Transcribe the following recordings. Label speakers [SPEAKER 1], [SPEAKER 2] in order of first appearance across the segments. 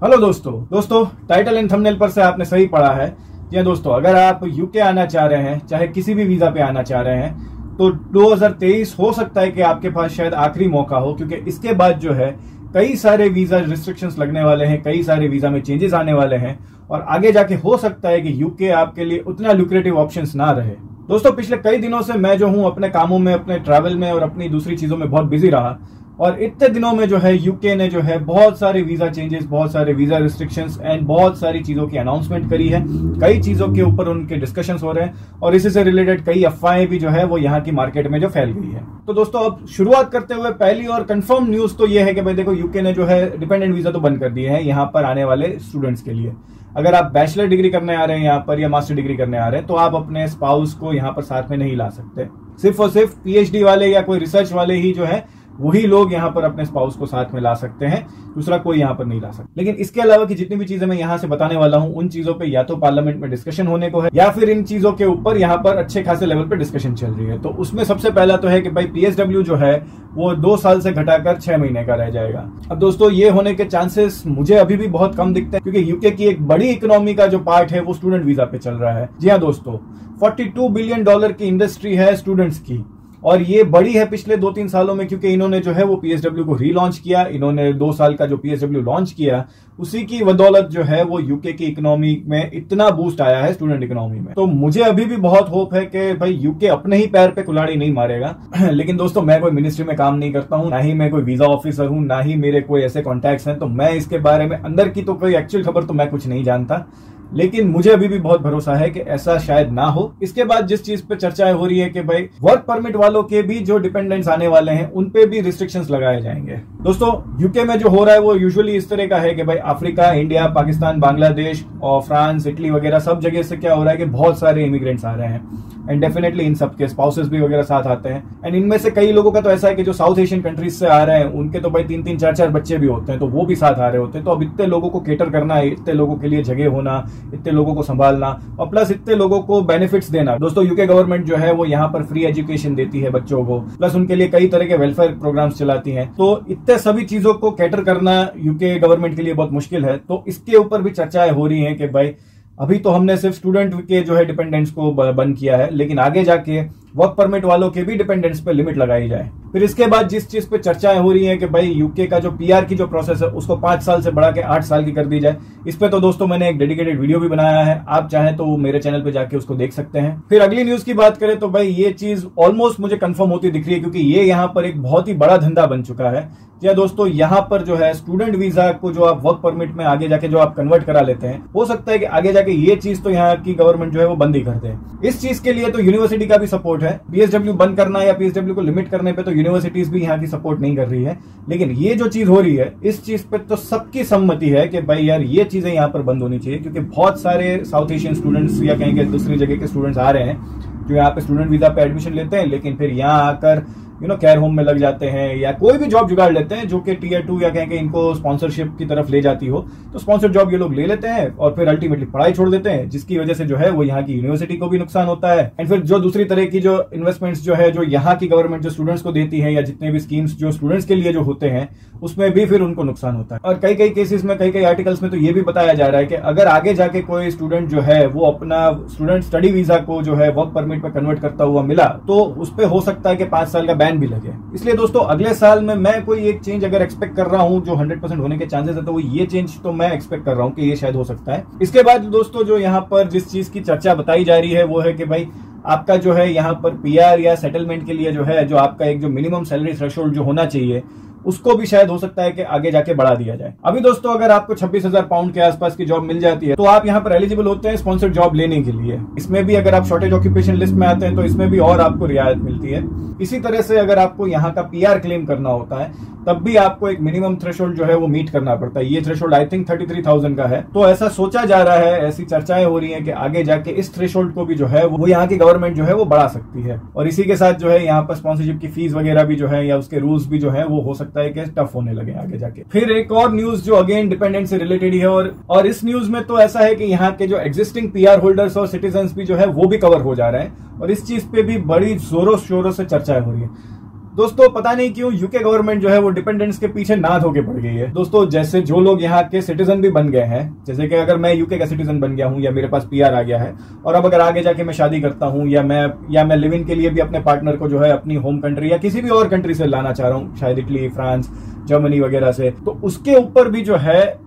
[SPEAKER 1] Hello दोस्तों title and thumbnail पर से आपने सही पढ़ा है। जी हाँ दोस्तों, अगर आप यूके आना चाह रहे हैं, चाहे किसी भी वीजा पे आना चाह रहे हैं, तो 2023 हो सकता है कि आपके पास शायद आखिरी मौका हो, क्योंकि इसके बाद जो है कई सारे वीजा रिस्ट्रिक्शंस लगने वाले हैं, कई सारे वीजा में चेंजेस आने वाले हैं और आगे जाके हो सकता है कि यूके आपके लिए उतना लुक्रेटिव ऑप्शंस ना रहे। दोस्तों, पिछले कई दिनों से मैं जो हूं अपने कामों में, अपने ट्रैवल में और अपनी दूसरी चीजों में बहुत बिजी रहा और इतने दिनों में जो है यूके ने जो है बहुत सारे वीजा चेंजेस, बहुत सारे वीजा रिस्ट्रिक्शंस एंड बहुत सारी चीजों की अनाउंसमेंट करी है। कई चीजों के ऊपर उनके डिस्कशंस हो रहे हैं और इसी से रिलेटेड कई अफवाहें भी जो है वो यहाँ की मार्केट में जो फैल गई है। तो दोस्तों, अब शुरुआत करते हुए पहली और कंफर्म न्यूज तो ये है कि भाई देखो, यूके ने जो है डिपेंडेंट वीजा तो बंद कर दिए हैं यहाँ पर आने वाले स्टूडेंट्स के लिए। अगर आप बैचलर डिग्री करने आ रहे हैं यहाँ पर या मास्टर डिग्री करने आ रहे हैं तो आप अपने स्पाउस को यहाँ पर साथ में नहीं ला सकते। सिर्फ और सिर्फ पीएचडी वाले या कोई रिसर्च वाले ही जो है वही लोग यहाँ पर अपने स्पाउस को साथ में ला सकते हैं, दूसरा कोई यहाँ पर नहीं ला सकता। लेकिन इसके अलावा की जितनी भी चीजें मैं यहाँ से बताने वाला हूँ, उन चीजों पे या तो पार्लियामेंट में डिस्कशन होने को है या फिर इन चीजों के ऊपर यहाँ पर अच्छे खासे लेवल पे डिस्कशन चल रही है। तो उसमें सबसे पहला तो है कि भाई पीएसडब्ल्यू जो है वो 2 साल से घटाकर 6 महीने का रह जाएगा। अब दोस्तों, ये होने के चांसेस मुझे अभी भी बहुत कम दिखते हैं, क्योंकि यूके की एक बड़ी इकोनॉमी का जो पार्ट है वो स्टूडेंट वीजा पे चल रहा है। जी हाँ दोस्तों, $42 बिलियन की इंडस्ट्री है स्टूडेंट्स की और ये बड़ी है पिछले 2-3 सालों में, क्योंकि इन्होंने जो है वो पीएसडब्ल्यू को रीलॉन्च किया। इन्होंने 2 साल का जो पीएसडब्ल्यू लॉन्च किया, उसी की बदौलत जो है वो यूके की इकोनॉमी में इतना बूस्ट आया है, स्टूडेंट इकोनॉमी में। तो मुझे अभी भी बहुत होप है कि भाई यूके अपने ही पैर पे कुल्हाड़ी नहीं मारेगा। लेकिन दोस्तों, मैं कोई मिनिस्ट्री में काम नहीं करता हूं, ना ही मैं कोई वीजा ऑफिसर हूं, ना ही मेरे कोई ऐसे कॉन्टैक्ट्स हैं, तो मैं इसके बारे में अंदर की तो कोई एक्चुअल खबर तो मैं कुछ नहीं जानता। लेकिन मुझे अभी भी बहुत भरोसा है कि ऐसा शायद ना हो। इसके बाद जिस चीज पे चर्चाएं हो रही है कि भाई वर्क परमिट वालों के भी जो डिपेंडेंट्स आने वाले हैं उन पे भी रिस्ट्रिक्शंस लगाए जाएंगे। दोस्तों, यूके में जो हो रहा है वो यूजुअली इस तरह का है कि भाई अफ्रीका, इंडिया, पाकिस्तान, बांग्लादेश और फ्रांस, इटली वगैरह सब जगह से क्या हो रहा है कि बहुत सारे इमिग्रेंट्स आ रहे हैं एंड डेफिनेटली इन सबके स्पाउसेस भी वगैरह साथ आते हैं। एंड इनमें से कई लोगों का तो ऐसा है कि जो साउथ एशियन कंट्रीज से आ रहे हैं उनके तो भाई 3-3, 4-4 बच्चे भी होते हैं, तो वो भी साथ आ रहे होते हैं। तो अब इतने लोगों को केटर करना, इतने लोगों के लिए जगह होना, इतने लोगों को संभालना और प्लस इतने लोगों को बेनिफिट्स देना। दोस्तों, यूके गवर्नमेंट जो है वो यहाँ पर फ्री एजुकेशन देती है बच्चों को, प्लस उनके लिए कई तरह के वेलफेयर प्रोग्राम्स चलाती है। तो इतने सभी चीजों को कैटर करना यूके गवर्नमेंट के लिए बहुत मुश्किल है। तो इसके ऊपर भी चर्चाएं हो रही है कि भाई अभी तो हमने सिर्फ स्टूडेंट के जो है डिपेंडेंट्स को बंद किया है, लेकिन आगे जाके वर्क परमिट वालों के भी डिपेंडेंट्स पे लिमिट लगाई जाए। फिर इसके बाद जिस चीज पे चर्चाएं हो रही हैं कि भाई यूके का जो पीआर की जो प्रोसेस है उसको 5 साल से बढ़ा के 8 साल की कर दी जाए। इस पे तो दोस्तों मैंने एक डेडिकेटेड वीडियो भी बनाया है, आप चाहें तो मेरे चैनल पे जाके उसको देख सकते हैं। फिर अगली न्यूज की बात करें तो भाई ये चीज ऑलमोस्ट मुझे कंफर्म होती दिख रही है, क्योंकि ये यहाँ पर एक बहुत ही बड़ा धंधा बन चुका है। या दोस्तों, यहाँ पर जो है स्टूडेंट वीजा को जो आप वर्क परमिट में आगे जाके जो आप कन्वर्ट करा लेते हैं, हो सकता है कि आगे जाके ये चीज तो यहाँ की गवर्नमेंट जो है वो बंद ही कर दे। इस चीज के लिए तो यूनिवर्सिटी का भी सपोर्ट है। पीएसडब्ल्यू बंद करना या पीएसडब्ल्यू को लिमिट करने पे तो यूनिवर्सिटीज भी यहाँ की सपोर्ट नहीं कर रही है, लेकिन ये जो चीज हो रही है इस चीज पे तो सबकी सम्मति है कि भाई यार ये चीजें यहाँ पर बंद होनी चाहिए, क्योंकि बहुत सारे साउथ एशियन स्टूडेंट्स या कहेंगे दूसरी जगह के स्टूडेंट्स आ रहे हैं जो यहाँ पे स्टूडेंट वीजा पे एडमिशन लेते हैं, लेकिन फिर यहाँ आकर केयर होम में लग जाते हैं या कोई भी जॉब जुगाड़ लेते हैं जो कि टीयर 2 या कहेंगे इनको स्पॉन्सरशिप की तरफ ले जाती हो। तो स्पॉन्सर जॉब ये लोग ले लेते हैं और फिर अल्टीमेटली पढ़ाई छोड़ देते हैं, जिसकी वजह से जो है वो यहाँ की यूनिवर्सिटी को भी नुकसान होता है। एंड फिर जो दूसरी तरह की जो इन्वेस्टमेंट्स जो है जो यहाँ की गवर्नमेंट जो स्टूडेंट्स को देती है या जितने भी स्कीम्स जो स्टूडेंट्स के लिए जो होते हैं उसमें भी फिर उनको नुकसान होता है। और कई केसेस में, कई आर्टिकल्स में तो ये भी बताया जा रहा है कि अगर आगे जाके कोई स्टूडेंट जो है वो अपना स्टूडेंट स्टडी वीजा को जो है वर्क परमिट पे कन्वर्ट करता हुआ मिला तो उस पर हो सकता है कि 5 साल का बैन भी लगे। इसलिए दोस्तों, अगले साल में मैं कोई एक चेंज अगर एक्सपेक्ट कर रहा हूं जो 100% होने के चांसेस है, तो वो ये चेंज तो मैं एक्सपेक्ट कर रहा हूं कि ये शायद हो सकता है। इसके बाद दोस्तों, जो यहाँ पर जिस चीज की चर्चा बताई जा रही है वो है कि भाई आपका जो है यहाँ पर पीआर या सेटलमेंट के लिए जो है जो आपका एक जो मिनिमम सैलरी थ्रेशोल्ड जो होना चाहिए उसको भी शायद हो सकता है कि आगे जाके बढ़ा दिया जाए। अभी दोस्तों, अगर आपको 26,000 पाउंड के आसपास की जॉब मिल जाती है तो आप यहाँ पर एलिजिबल होते हैं स्पॉन्सर्ड जॉब लेने के लिए। इसमें भी अगर आप शॉर्टेज ऑक्यूपेशन लिस्ट में आते हैं तो इसमें भी और आपको रियायत मिलती है। इसी तरह से अगर आपको यहाँ का पीआर क्लेम करना होता है तब भी आपको एक मिनिमम थ्रेशोल्ड जो है वो मीट करना पड़ता है। ये थ्रेशोल्ड आई थिंक 33,000 का है। तो ऐसा सोचा जा रहा है, ऐसी चर्चाएं हो रही हैं कि आगे जाके इस थ्रेशोल्ड को भी जो है वो यहाँ की गवर्नमेंट जो है वो बढ़ा सकती है। और इसी के साथ जो है यहाँ पर स्पॉन्सरशिप की फीस वगैरह भी जो है या उसके रूल्स भी जो है वो हो सकता है कि टफ होने लगे आगे जाके। फिर एक और न्यूज जो अगेन डिपेंडेंट से रिलेटेड ही है और इस न्यूज में तो ऐसा है कि यहाँ के जो एग्जिस्टिंग पीआर होल्डर्स और सिटीजन्स भी जो है वो भी कवर हो जा रहे हैं और इस चीज पे भी बड़ी जोरों शोरों से चर्चाएं हो रही है। दोस्तों पता नहीं क्यों यूके गवर्नमेंट जो है वो डिपेंडेंट्स के पीछे ना धोके पड़ गई है। दोस्तों जैसे जो लोग यहाँ के सिटीजन भी बन गए हैं, जैसे कि अगर मैं यूके का सिटीजन बन गया हूँ या मेरे पास पीआर आ गया है, और अब अगर आगे जाके मैं शादी करता हूँ या मैं लिव इन के लिए भी अपने पार्टनर को जो है अपनी होम कंट्री या किसी भी और कंट्री से लाना चाह रहा हूँ, शायद इटली, फ्रांस, जर्मनी वगैरह से, तो उसके ऊपर भी जो है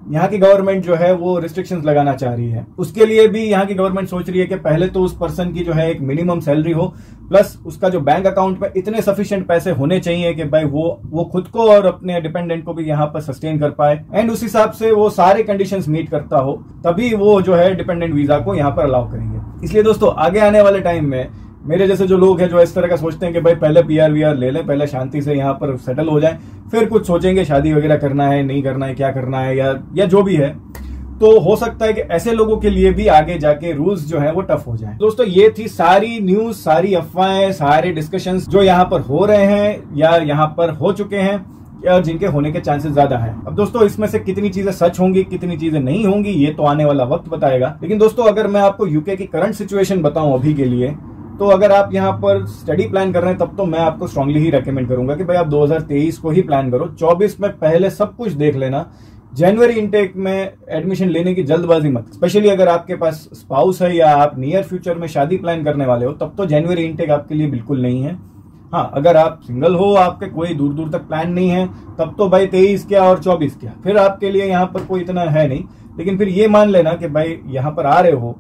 [SPEAKER 1] यहाँ की गवर्नमेंट जो है वो रिस्ट्रिक्शंस लगाना चाह रही है। उसके लिए भी यहाँ की गवर्नमेंट सोच रही है कि पहले तो उस पर्सन की जो है एक मिनिमम सैलरी हो, प्लस उसका जो बैंक अकाउंट में इतने सफिशिएंट पैसे होने चाहिए कि भाई वो खुद को और अपने डिपेंडेंट को भी यहाँ पर सस्टेन कर पाए, एंड उस हिसाब से वो सारे कंडीशंस मीट करता हो, तभी वो जो है डिपेंडेंट वीजा को यहाँ पर अलाउ करेंगे। इसलिए दोस्तों आगे आने वाले टाइम में मेरे जैसे जो लोग हैं जो इस तरह का सोचते हैं कि भाई पहले पीआर वीआर ले लें, पहले शांति से यहाँ पर सेटल हो जाएं, फिर कुछ सोचेंगे शादी वगैरह करना है नहीं करना है, क्या करना है या जो भी है, तो हो सकता है कि ऐसे लोगों के लिए भी आगे जाके रूल्स जो है वो टफ हो जाए। दोस्तों ये थी सारी न्यूज, सारी अफवाहें, सारे डिस्कशंस जो यहाँ पर हो रहे हैं या यहाँ पर हो चुके हैं या जिनके होने के चांसेस ज्यादा हैं। अब दोस्तों इसमें से कितनी चीजें सच होंगी, कितनी चीजें नहीं होंगी, ये तो आने वाला वक्त बताएगा। लेकिन दोस्तों अगर मैं आपको यूके की करंट सिचुएशन बताऊं अभी के लिए, तो अगर आप यहाँ पर स्टडी प्लान कर रहे हैं तब तो मैं आपको स्ट्रांगली ही रेकमेंड करूंगा कि भाई आप 2023 को ही प्लान करो। 24 में पहले सब कुछ देख लेना। जनवरी इनटेक में एडमिशन लेने की जल्दबाजी मत, स्पेशली अगर आपके पास स्पाउस है या आप नियर फ्यूचर में शादी प्लान करने वाले हो, तब तो जनवरी इनटेक आपके लिए बिल्कुल नहीं है। हाँ, अगर आप सिंगल हो, आपके कोई दूर दूर तक प्लान नहीं है, तब तो भाई 23 क्या और 24 क्या, फिर आपके लिए यहाँ पर कोई इतना है नहीं। लेकिन फिर ये मान लेना कि भाई यहाँ पर आ रहे हो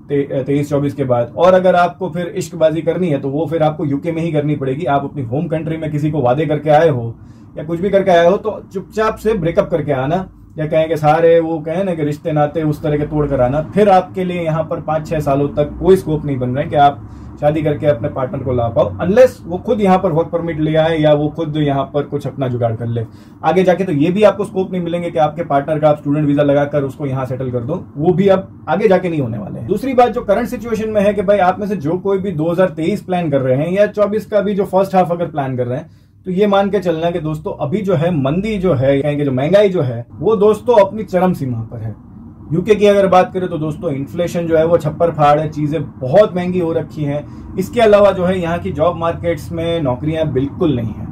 [SPEAKER 1] 23-24 के बाद, और अगर आपको फिर इश्कबाजी करनी है तो वो फिर आपको यूके में ही करनी पड़ेगी। आप अपनी होम कंट्री में किसी को वादे करके आए हो या कुछ भी करके आए हो तो चुपचाप से ब्रेकअप करके आना, या कहें कि सारे वो कहें ना कि रिश्ते नाते उस तरह के तोड़ कर आना। फिर आपके लिए यहाँ पर 5-6 सालों तक कोई स्कोप नहीं बन रहा है कि आप शादी करके अपने पार्टनर को ला पाओ, अनलेस वो खुद यहाँ पर वर्क परमिट ले आए या वो खुद यहाँ पर कुछ अपना जुगाड़ कर ले। आगे जाके तो ये भी आपको स्कोप नहीं मिलेंगे कि आपके पार्टनर का आप स्टूडेंट वीजा लगाकर उसको यहाँ सेटल कर दो, वो भी अब आगे जाके नहीं होने वाले हैं। दूसरी बात जो करंट सिचुएशन में है कि भाई आप में से जो कोई भी 2023 प्लान कर रहे हैं या 24 का भी जो फर्स्ट हाफ अगर प्लान कर रहे हैं, तो ये मान के चलना कि दोस्तों अभी जो है मंदी जो है, कहेंगे जो महंगाई जो है, वो दोस्तों अपनी चरम सीमा पर है। यूके की अगर बात करें तो दोस्तों इन्फ्लेशन जो है वो छप्पर फाड़ है, चीजें बहुत महंगी हो रखी हैं। इसके अलावा जो है यहाँ की जॉब मार्केट्स में नौकरियां बिल्कुल नहीं है,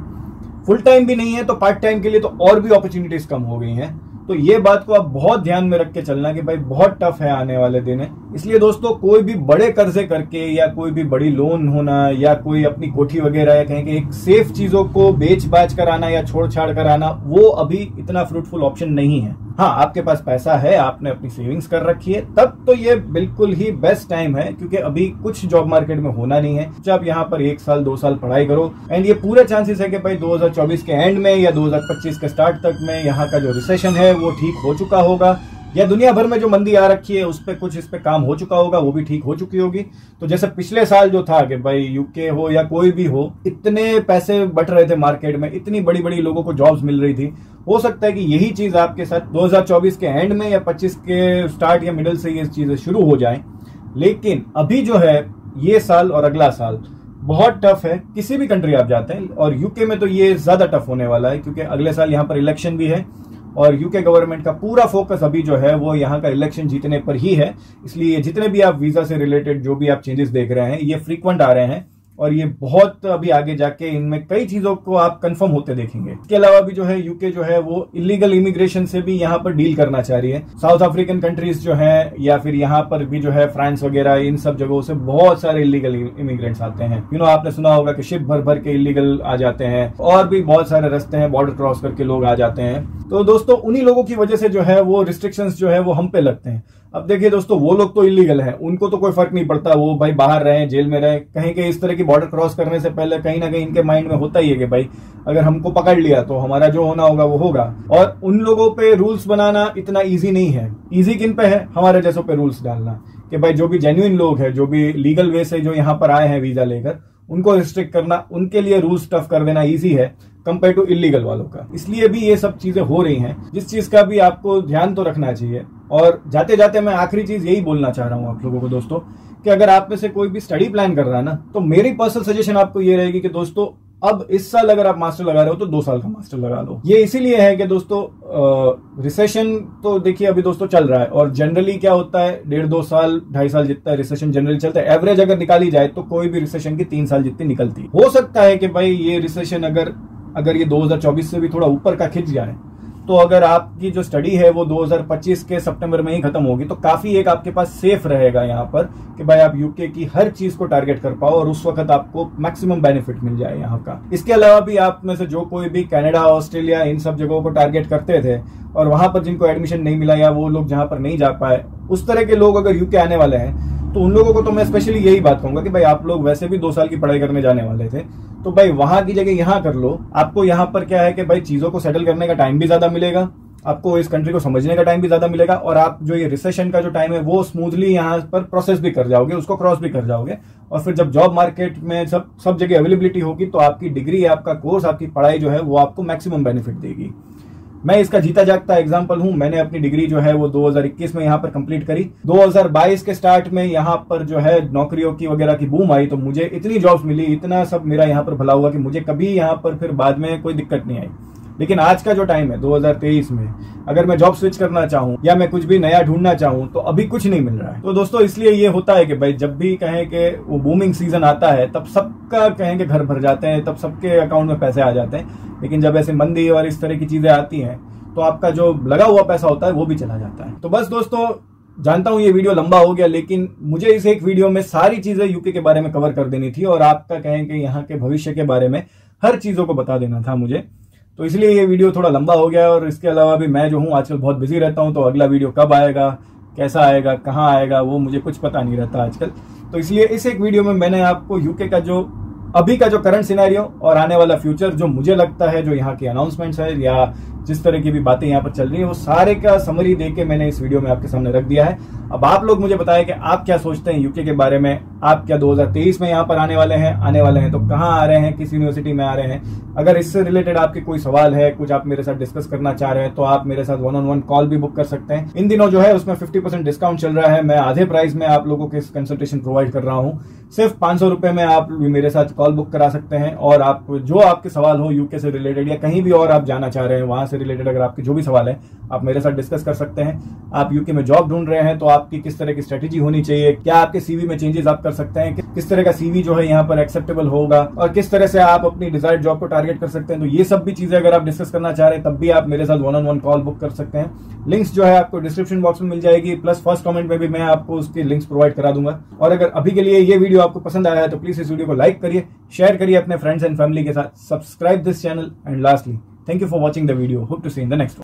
[SPEAKER 1] फुल टाइम भी नहीं है, तो पार्ट टाइम के लिए तो और भी अपॉर्चुनिटीज कम हो गई हैं। तो ये बात को आप बहुत ध्यान में रख के चलना कि भाई बहुत टफ है आने वाले दिन है। इसलिए दोस्तों कोई भी बड़े कर्जे करके या कोई भी बड़ी लोन होना या कोई अपनी कोठी वगैरह या कहें कि एक सेफ चीजों को बेच बाच कर आना या छोड़ छाड़ कर आना, वो अभी इतना फ्रूटफुल ऑप्शन नहीं है। हाँ, आपके पास पैसा है, आपने अपनी सेविंग्स कर रखी है, तब तो ये बिल्कुल ही बेस्ट टाइम है, क्योंकि अभी कुछ जॉब मार्केट में होना नहीं है। जब यहाँ पर 1 साल 2 साल पढ़ाई करो, एंड ये पूरे चांसेस है कि भाई 2024 के एंड में या 2025 के स्टार्ट तक में यहाँ का जो रिसेशन है वो ठीक हो चुका होगा, या दुनिया भर में जो मंदी आ रखी है उस पर कुछ इस पे काम हो चुका होगा, वो भी ठीक हो चुकी होगी। तो जैसे पिछले साल जो था कि भाई यूके हो या कोई भी हो, इतने पैसे बट रहे थे मार्केट में, इतनी बड़ी बड़ी लोगों को जॉब्स मिल रही थी, हो सकता है कि यही चीज आपके साथ 2024 के एंड में या 25 के स्टार्ट या मिडिल से ये चीजें शुरू हो जाएं। लेकिन अभी जो है ये साल और अगला साल बहुत टफ है, किसी भी कंट्री आप जाते हैं, और यूके में तो ये ज्यादा टफ होने वाला है, क्योंकि अगले साल यहाँ पर इलेक्शन भी है और यूके गवर्नमेंट का पूरा फोकस अभी जो है वो यहाँ का इलेक्शन जीतने पर ही है। इसलिए जितने भी आप वीजा से रिलेटेड जो भी आप चेंजेस देख रहे हैं, ये फ्रीक्वेंट आ रहे हैं और ये बहुत अभी आगे जाके इनमें कई चीजों को आप कंफर्म होते देखेंगे। इसके अलावा भी जो है यूके जो है वो इलीगल इमिग्रेशन से भी यहाँ पर डील करना चाह रही है। साउथ अफ्रीकन कंट्रीज जो है या फिर यहाँ पर भी जो है फ्रांस वगैरह, इन सब जगहों से बहुत सारे इलीगल इमिग्रेंट्स आते हैं। आपने सुना होगा कि शिप भर भर के इलीगल आ जाते हैं, और भी बहुत सारे रास्ते हैं, बॉर्डर क्रॉस करके लोग आ जाते हैं। तो दोस्तों उन्हीं लोगों की वजह से जो है वो रिस्ट्रिक्शंस जो है वो हम पे लगते हैं। अब देखिए दोस्तों, वो लोग तो इलीगल हैं, उनको तो कोई फर्क नहीं पड़ता, वो भाई बाहर रहे, जेल में रहे, कहीं के इस तरह की बॉर्डर क्रॉस करने से पहले कहीं ना कहीं इनके माइंड में होता ही है कि भाई अगर हमको पकड़ लिया तो हमारा जो होना होगा वो होगा। और उन लोगों पे रूल्स बनाना इतना इजी नहीं है। इजी किन पे है? हमारे जैसों पे रूल्स डालना, कि भाई जो भी जेन्युइन लोग हैं, जो भी लीगल वे से जो यहाँ पर आए हैं वीजा लेकर, उनको रिस्ट्रिक्ट करना, उनके लिए रूल्स टफ कर देना इजी है कंपेयर टू इलीगल वालों का। इसलिए भी ये सब चीजें हो रही हैं, जिस चीज का भी आपको ध्यान तो रखना चाहिए। और जाते जाते मैं आखिरी चीज यही बोलना चाह रहा हूं आप लोगों को दोस्तों, कि अगर आप में से कोई भी स्टडी प्लान कर रहा है ना, तो मेरी पर्सनल सजेशन आपको ये रहेगी कि दोस्तों अब इस साल अगर आप मास्टर लगा रहे हो तो 2 साल का मास्टर लगा लो। ये इसीलिए है कि दोस्तों रिसेशन तो देखिए अभी दोस्तों चल रहा है, और जनरली क्या होता है 1.5-2 साल 2.5 साल जितना रिसेशन जनरली चलता है, एवरेज अगर निकाली जाए तो कोई भी रिसेशन की 3 साल जितनी निकलती है। हो सकता है कि भाई ये रिसेशन अगर ये 2024 से भी थोड़ा ऊपर का खिंच जाए, तो अगर आपकी जो स्टडी है वो 2025 के सितंबर में ही खत्म होगी, तो काफी एक आपके पास सेफ रहेगा यहाँ पर कि भाई आप यूके की हर चीज को टारगेट कर पाओ और उस वक्त आपको मैक्सिमम बेनिफिट मिल जाए यहाँ का। इसके अलावा भी आप में से जो कोई भी कनाडा, ऑस्ट्रेलिया, इन सब जगहों को टारगेट करते थे और वहां पर जिनको एडमिशन नहीं मिला या वो लोग जहां पर नहीं जा पाए, उस तरह के लोग अगर यूके आने वाले हैं तो उन लोगों को तो मैं स्पेशली यही बात कहूंगा कि भाई आप लोग वैसे भी 2 साल की पढ़ाई करने जाने वाले थे, तो भाई वहां की जगह यहाँ कर लो। आपको यहाँ पर क्या है कि भाई चीजों को सेटल करने का टाइम भी ज्यादा मिलेगा, आपको इस कंट्री को समझने का टाइम भी ज्यादा मिलेगा, और आप जो ये रिसेशन का जो टाइम है वो स्मूथली यहाँ पर प्रोसेस भी कर जाओगे, उसको क्रॉस भी कर जाओगे, और फिर जब जॉब मार्केट में सब जगह अवेलेबिलिटी होगी तो आपकी डिग्री, आपका कोर्स, आपकी पढ़ाई जो है वो आपको मैक्सिमम बेनिफिट देगी। मैं इसका जीता जागता एग्जांपल हूं। मैंने अपनी डिग्री जो है वो 2021 में यहाँ पर कंप्लीट करी। 2022 के स्टार्ट में यहाँ पर जो है नौकरियों की वगैरह की बूम आई, तो मुझे इतनी जॉब्स मिली, इतना सब मेरा यहाँ पर भला हुआ कि मुझे कभी यहाँ पर फिर बाद में कोई दिक्कत नहीं आई। लेकिन आज का जो टाइम है 2023 में, अगर मैं जॉब स्विच करना चाहूं या मैं कुछ भी नया ढूंढना चाहूं तो अभी कुछ नहीं मिल रहा है। तो दोस्तों इसलिए ये होता है कि भाई जब भी कहें कि वो बूमिंग सीजन आता है तब सबका कहें कि घर भर जाते हैं, तब सबके अकाउंट में पैसे आ जाते हैं, लेकिन जब ऐसे मंदी और इस तरह की चीजें आती हैं तो आपका जो लगा हुआ पैसा होता है वो भी चला जाता है। तो बस दोस्तों, जानता हूं ये वीडियो लंबा हो गया, लेकिन मुझे इस एक वीडियो में सारी चीजें यूके के बारे में कवर कर देनी थी और आपका कहें कि यहाँ के भविष्य के बारे में हर चीजों को बता देना था मुझे, तो इसलिए ये वीडियो थोड़ा लंबा हो गया। और इसके अलावा भी मैं जो हूँ आजकल बहुत बिजी रहता हूँ, तो अगला वीडियो कब आएगा, कैसा आएगा, कहाँ आएगा, वो मुझे कुछ पता नहीं रहता आजकल। तो इसलिए इस एक वीडियो में मैंने आपको यूके का जो अभी का जो करंट सिनेरियो और आने वाला फ्यूचर जो मुझे लगता है, जो यहाँ की अनाउंसमेंट्स है या जिस तरह की भी बातें यहाँ पर चल रही है, वो सारे का समरी देके मैंने इस वीडियो में आपके सामने रख दिया है। अब आप लोग मुझे बताएं कि आप क्या सोचते हैं यूके के बारे में। आप क्या 2023 में यहाँ पर आने वाले हैं तो कहाँ आ रहे हैं, किस यूनिवर्सिटी में आ रहे हैं। अगर इससे रिलेटेड आपके कोई सवाल है, कुछ आप मेरे साथ डिस्कस करना चाह रहे हैं, तो आप मेरे साथ 1-on-1 कॉल भी बुक कर सकते हैं। इन दिनों जो है उसमें 50% डिस्काउंट चल रहा है। मैं आधे प्राइस में आप लोगों को कंसल्टेशन प्रोवाइड कर रहा हूँ। सिर्फ 500 रुपए में आप मेरे साथ कॉल बुक करा सकते हैं, और आप जो आपके सवाल हो यूके से रिलेटेड या कहीं भी और आप जाना चाह रहे हैं वहां से रिलेटेड, अगर आपके जो भी सवाल है आप मेरे साथ डिस्कस कर सकते हैं। आप यूके में जॉब ढूंढ रहे हैं तो आपकी किस तरह की स्ट्रेटेजी होनी चाहिए, क्या आपके सीवी में चेंजेस आप कर सकते हैं, किस तरह का सीवी जो है यहाँ पर एक्सेप्टेबल होगा, और किस तरह से आप अपनी डिजायर्ड जॉब को टारगेट कर सकते हैं। तो ये सब भी चीजें अगर आप डिस्कस करना चाह रहे हैं तब भी आप मेरे साथ 1-on-1 कॉल बुक कर सकते हैं। लिंक्स जो है आपको डिस्क्रिप्शन बॉक्स में मिल जाएगी, प्लस फर्स्ट कमेंट में भी मैं आपको उसकी लिंक्स प्रोवाइड करा दूंगा। और अगर अभी के लिए ये वीडियो आपको पसंद आया है तो प्लीज इस वीडियो को लाइक करिए, शेयर करिए अपने फ्रेंड्स एंड फैमिली के साथ, subscribe this channel, and lastly thank you for watching the video. Hope to see in the next one.